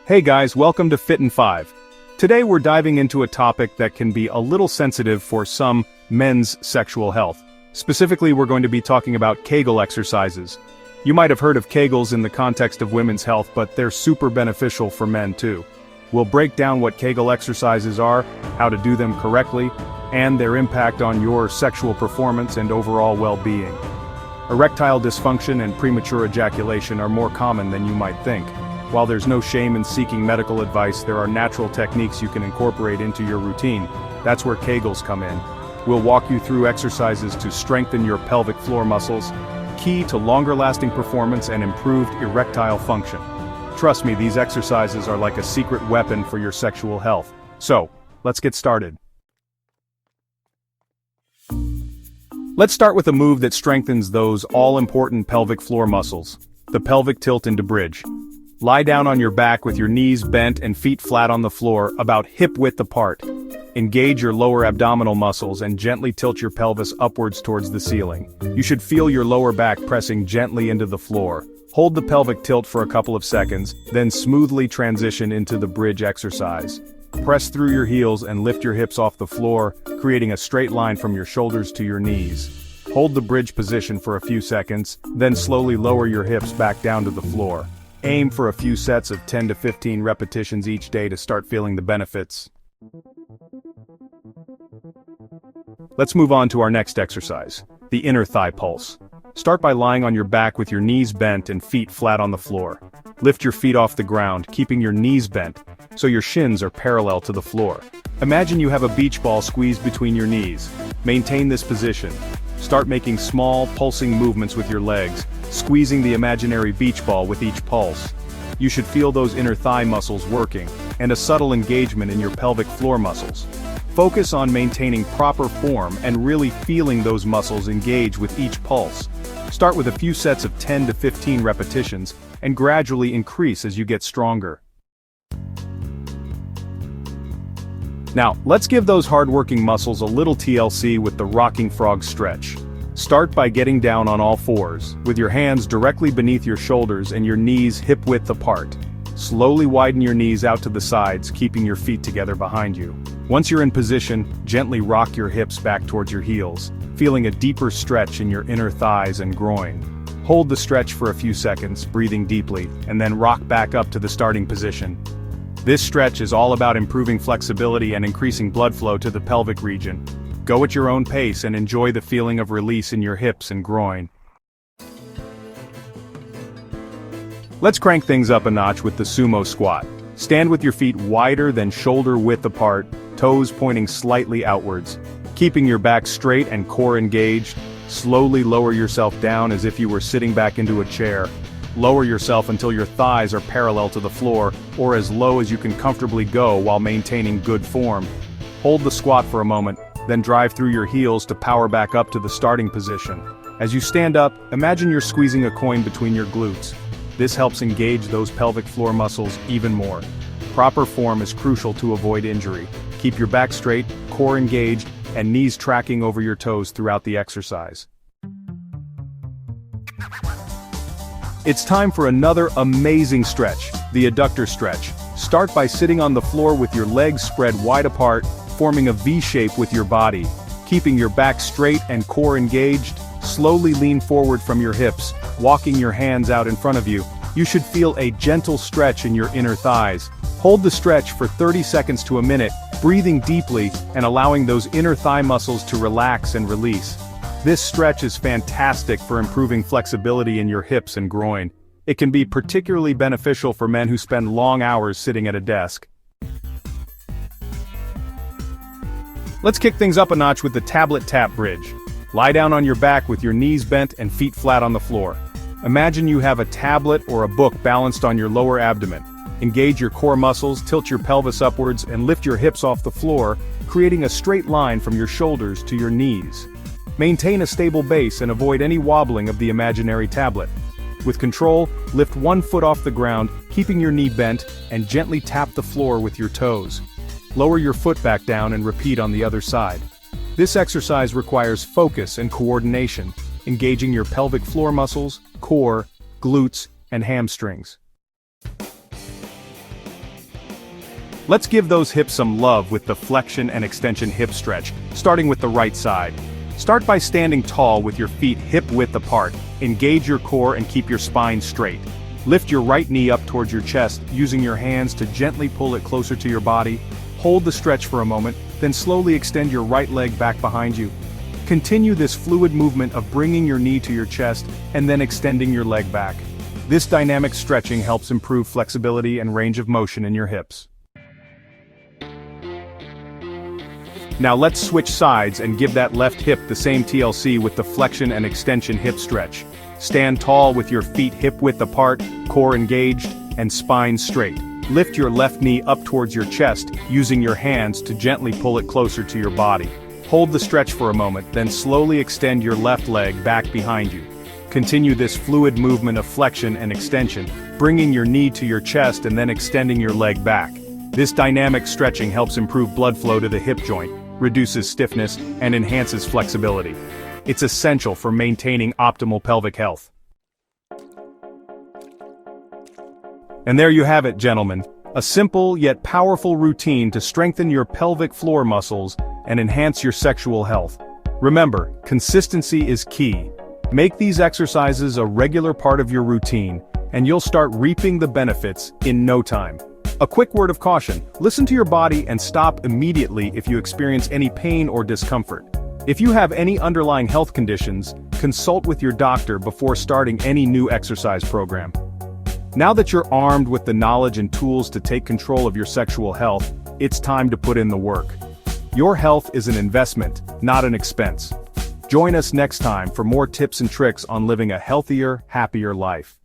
Hey guys, welcome to Fit in 5. Today we're diving into a topic that can be a little sensitive for some men's sexual health. Specifically, we're going to be talking about Kegel exercises. You might have heard of Kegels in the context of women's health, but they're super beneficial for men too. We'll break down what Kegel exercises are, how to do them correctly, and their impact on your sexual performance and overall well-being. Erectile dysfunction and premature ejaculation are more common than you might think. While there's no shame in seeking medical advice, there are natural techniques you can incorporate into your routine. That's where Kegels come in. We'll walk you through exercises to strengthen your pelvic floor muscles, key to longer-lasting performance and improved erectile function. Trust me, these exercises are like a secret weapon for your sexual health. So, let's get started. Let's start with a move that strengthens those all-important pelvic floor muscles, the pelvic tilt into bridge. Lie down on your back with your knees bent and feet flat on the floor, about hip-width apart. Engage your lower abdominal muscles and gently tilt your pelvis upwards towards the ceiling. You should feel your lower back pressing gently into the floor. Hold the pelvic tilt for a couple of seconds, then smoothly transition into the bridge exercise. Press through your heels and lift your hips off the floor, creating a straight line from your shoulders to your knees. Hold the bridge position for a few seconds, then slowly lower your hips back down to the floor. Aim for a few sets of 10 to 15 repetitions each day to start feeling the benefits. Let's move on to our next exercise, the inner thigh pulse. Start by lying on your back with your knees bent and feet flat on the floor. Lift your feet off the ground, keeping your knees bent, so your shins are parallel to the floor. Imagine you have a beach ball squeezed between your knees. Maintain this position. Start making small, pulsing movements with your legs, squeezing the imaginary beach ball with each pulse. You should feel those inner thigh muscles working, and a subtle engagement in your pelvic floor muscles. Focus on maintaining proper form and really feeling those muscles engage with each pulse. Start with a few sets of 10 to 15 repetitions, and gradually increase as you get stronger. Now, let's give those hard-working muscles a little TLC with the rocking frog stretch. Start by getting down on all fours, with your hands directly beneath your shoulders and your knees hip-width apart. Slowly widen your knees out to the sides, keeping your feet together behind you. Once you're in position, gently rock your hips back towards your heels, feeling a deeper stretch in your inner thighs and groin. Hold the stretch for a few seconds, breathing deeply, and then rock back up to the starting position. This stretch is all about improving flexibility and increasing blood flow to the pelvic region. Go at your own pace and enjoy the feeling of release in your hips and groin. Let's crank things up a notch with the Sumo Squat. Stand with your feet wider than shoulder width apart, toes pointing slightly outwards. Keeping your back straight and core engaged, slowly lower yourself down as if you were sitting back into a chair. Lower yourself until your thighs are parallel to the floor, or as low as you can comfortably go while maintaining good form. Hold the squat for a moment, then drive through your heels to power back up to the starting position. As you stand up, imagine you're squeezing a coin between your glutes. This helps engage those pelvic floor muscles even more. Proper form is crucial to avoid injury. Keep your back straight, core engaged, and knees tracking over your toes throughout the exercise. It's time for another amazing stretch, the Adductor Stretch. Start by sitting on the floor with your legs spread wide apart, forming a V shape with your body. Keeping your back straight and core engaged, slowly lean forward from your hips, walking your hands out in front of you. You should feel a gentle stretch in your inner thighs. Hold the stretch for 30 seconds to a minute, breathing deeply and allowing those inner thigh muscles to relax and release. This stretch is fantastic for improving flexibility in your hips and groin. It can be particularly beneficial for men who spend long hours sitting at a desk. Let's kick things up a notch with the tablet tap bridge. Lie down on your back with your knees bent and feet flat on the floor. Imagine you have a tablet or a book balanced on your lower abdomen. Engage your core muscles, tilt your pelvis upwards, and lift your hips off the floor, creating a straight line from your shoulders to your knees. Maintain a stable base and avoid any wobbling of the imaginary tablet. With control, lift one foot off the ground, keeping your knee bent, and gently tap the floor with your toes. Lower your foot back down and repeat on the other side. This exercise requires focus and coordination, engaging your pelvic floor muscles, core, glutes, and hamstrings. Let's give those hips some love with the flexion and extension hip stretch, starting with the right side. Start by standing tall with your feet hip-width apart. Engage your core and keep your spine straight. Lift your right knee up towards your chest, using your hands to gently pull it closer to your body. Hold the stretch for a moment, then slowly extend your right leg back behind you. Continue this fluid movement of bringing your knee to your chest and then extending your leg back. This dynamic stretching helps improve flexibility and range of motion in your hips. Now let's switch sides and give that left hip the same TLC with the flexion and extension hip stretch. Stand tall with your feet hip-width apart, core engaged, and spine straight. Lift your left knee up towards your chest, using your hands to gently pull it closer to your body. Hold the stretch for a moment, then slowly extend your left leg back behind you. Continue this fluid movement of flexion and extension, bringing your knee to your chest and then extending your leg back. This dynamic stretching helps improve blood flow to the hip joint, reduces stiffness, and enhances flexibility. It's essential for maintaining optimal pelvic health. And there you have it, gentlemen. A simple yet powerful routine to strengthen your pelvic floor muscles and enhance your sexual health. Remember, consistency is key. Make these exercises a regular part of your routine, and you'll start reaping the benefits in no time. A quick word of caution: listen to your body and stop immediately if you experience any pain or discomfort. If you have any underlying health conditions, consult with your doctor before starting any new exercise program. Now that you're armed with the knowledge and tools to take control of your sexual health, it's time to put in the work. Your health is an investment, not an expense. Join us next time for more tips and tricks on living a healthier, happier life.